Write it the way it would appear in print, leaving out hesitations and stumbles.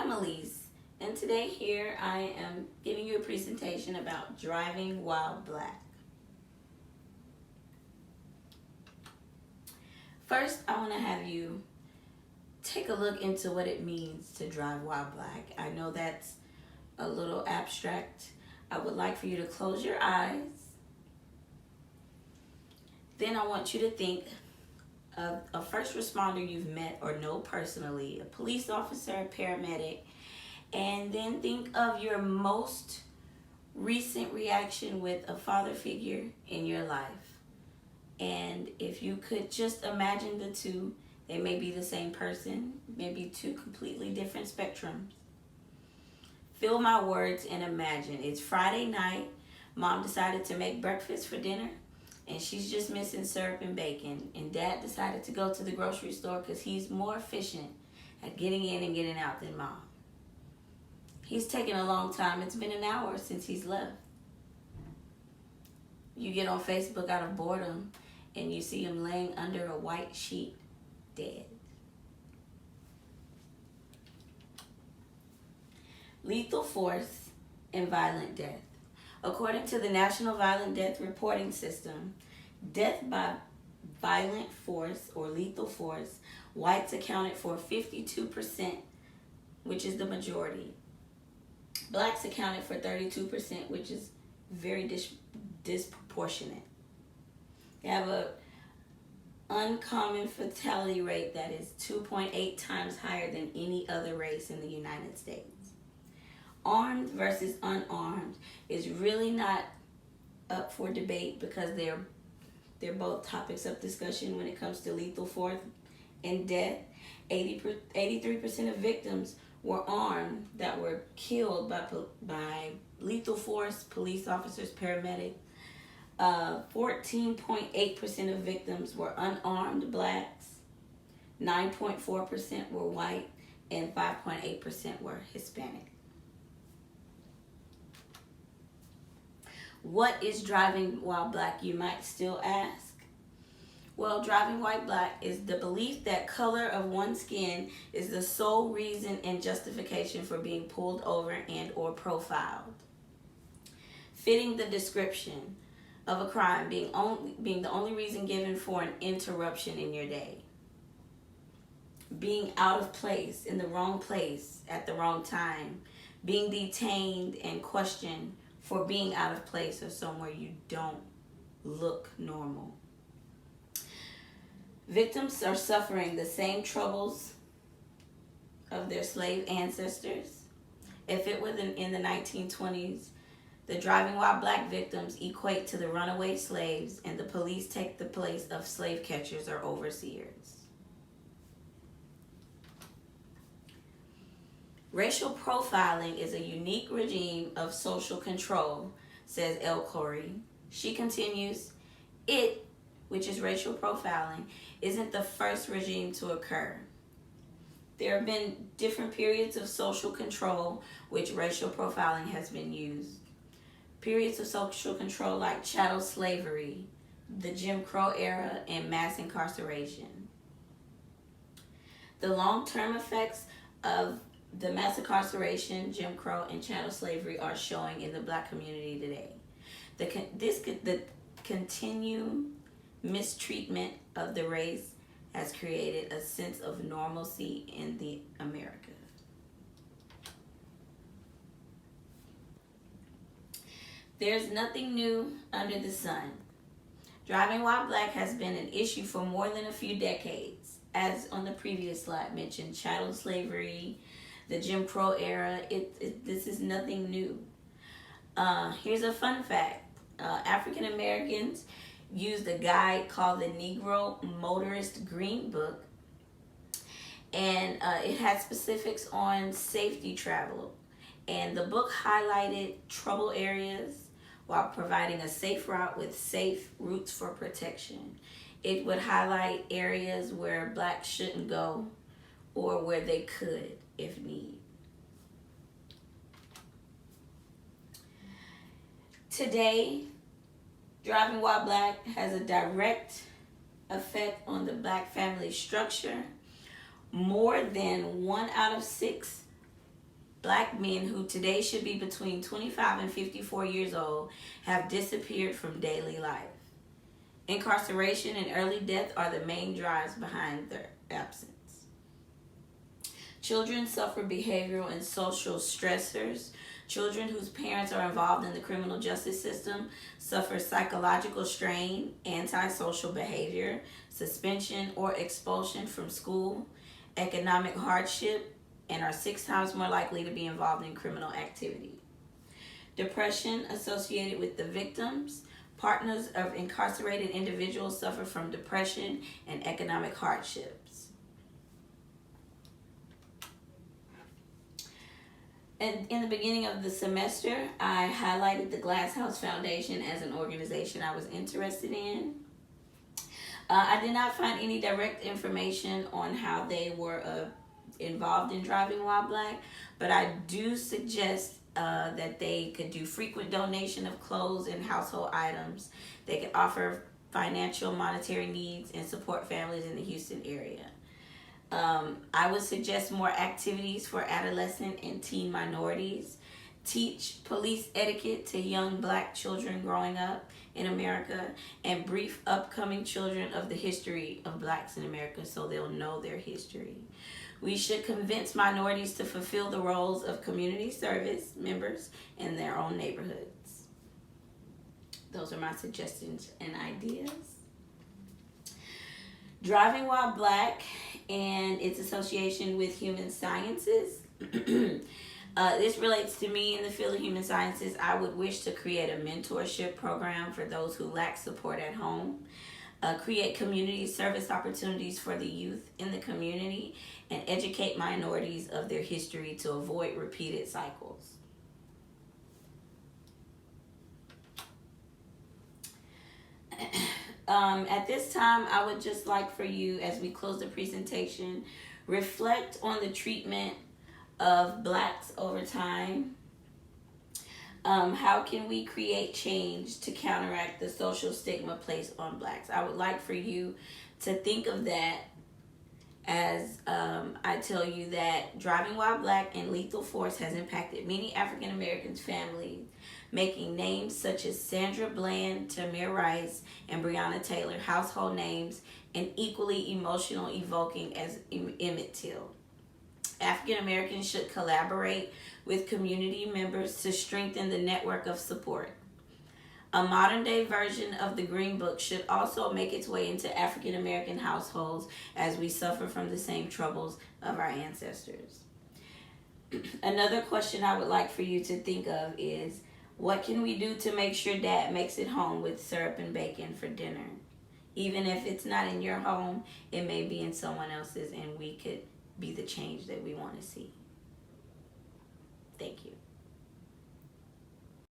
I'm Elise, and today here I am giving you a presentation about driving while black. First, I want to have you take a look into what it means to drive while black. I know that's a little abstract. I would like for you to close your eyes. Then I want you to think of a first responder you've met or know personally, a police officer, a paramedic, and then think of your most recent reaction with a father figure in your life. And if you could just imagine the two, they may be the same person, maybe two completely different spectrums. Feel my words and imagine. It's Friday night. Mom decided to make breakfast for dinner, and she's just missing syrup and bacon. And Dad decided to go to the grocery store because he's more efficient at getting in and getting out than Mom. He's taken a long time. It's been an hour since he's left. You get on Facebook out of boredom and you see him laying under a white sheet, dead. Lethal force and violent death. According to the National Violent Death Reporting System, death by violent force or lethal force, whites accounted for 52%, which is the majority. Blacks accounted for 32%, which is very disproportionate. They have an uncommon fatality rate that is 2.8 times higher than any other race in the United States. Armed versus unarmed is really not up for debate because they're both topics of discussion when it comes to lethal force and death. 83% of victims were armed that were killed by lethal force, police officers, paramedics. 14.8% of victims were unarmed blacks, 9.4% were white, and 5.8% were Hispanic. What is driving while black, you might still ask? Well, driving while black is the belief that color of one's skin is the sole reason and justification for being pulled over and or profiled. Fitting the description of a crime being the only reason given for an interruption in your day. Being out of place, in the wrong place at the wrong time. Being detained and questioned for being out of place or somewhere you don't look normal. Victims are suffering the same troubles of their slave ancestors. If it was in the 1920s, the driving while black victims equate to the runaway slaves, and the police take the place of slave catchers or overseers. Racial profiling is a unique regime of social control, says El Khoury. She continues, it, which is racial profiling, isn't the first regime to occur. There have been different periods of social control which racial profiling has been used. Periods of social control like chattel slavery, the Jim Crow era, and mass incarceration. The long-term effects of the mass incarceration, Jim Crow, and chattel slavery are showing in the black community today. The continued mistreatment of the race has created a sense of normalcy in the America. There's nothing new under the sun. Driving while black has been an issue for more than a few decades. As on the previous slide mentioned, chattel slavery, the Jim Crow era, this is nothing new. Here's a fun fact. African Americans used a guide called the Negro Motorist Green Book, and it had specifics on safety travel. And the book highlighted trouble areas while providing a safe route with safe routes for protection. It would highlight areas where blacks shouldn't go or where they could if need. Today, driving while black has a direct effect on the black family structure. More than 1 out of 6 Black men who today should be between 25 and 54 years old have disappeared from daily life. Incarceration and early death are the main drives behind their absence. Children suffer behavioral and social stressors. Children whose parents are involved in the criminal justice system suffer psychological strain, antisocial behavior, suspension or expulsion from school, economic hardship, and are 6 times more likely to be involved in criminal activity. Depression associated with the victims. Partners of incarcerated individuals suffer from depression and economic hardships. And in the beginning of the semester, I highlighted the Glass House Foundation as an organization I was interested in. I did not find any direct information on how they were involved in Driving While Black, but I do suggest that they could do frequent donation of clothes and household items. They could offer financial, monetary needs, and support families in the Houston area. I would suggest more activities for adolescent and teen minorities. Teach police etiquette to young Black children growing up in America, and brief upcoming children of the history of Blacks in America so they'll know their history. We should convince minorities to fulfill the roles of community service members in their own neighborhoods. Those are my suggestions and ideas. Driving While Black and its association with human sciences. This relates to me in the field of human sciences. I would wish to create a mentorship program for those who lack support at home. Create community service opportunities for the youth in the community, and educate minorities of their history to avoid repeated cycles. At this time, I would just like for you, as we close the presentation, reflect on the treatment of Blacks over time. How can we create change to counteract the social stigma placed on Blacks? I would like for you to think of that as I tell you that Driving While Black and Lethal Force has impacted many African Americans' families, making names such as Sandra Bland, Tamir Rice, and Breonna Taylor household names, and equally emotional evoking as Emmett Till. African Americans should collaborate with community members to strengthen the network of support. A modern-day version of the Green Book should also make its way into African American households as we suffer from the same troubles of our ancestors. Another question I would like for you to think of is, what can we do to make sure Dad makes it home with syrup and bacon for dinner? Even if it's not in your home, it may be in someone else's, and we could be the change that we want to see. Thank you.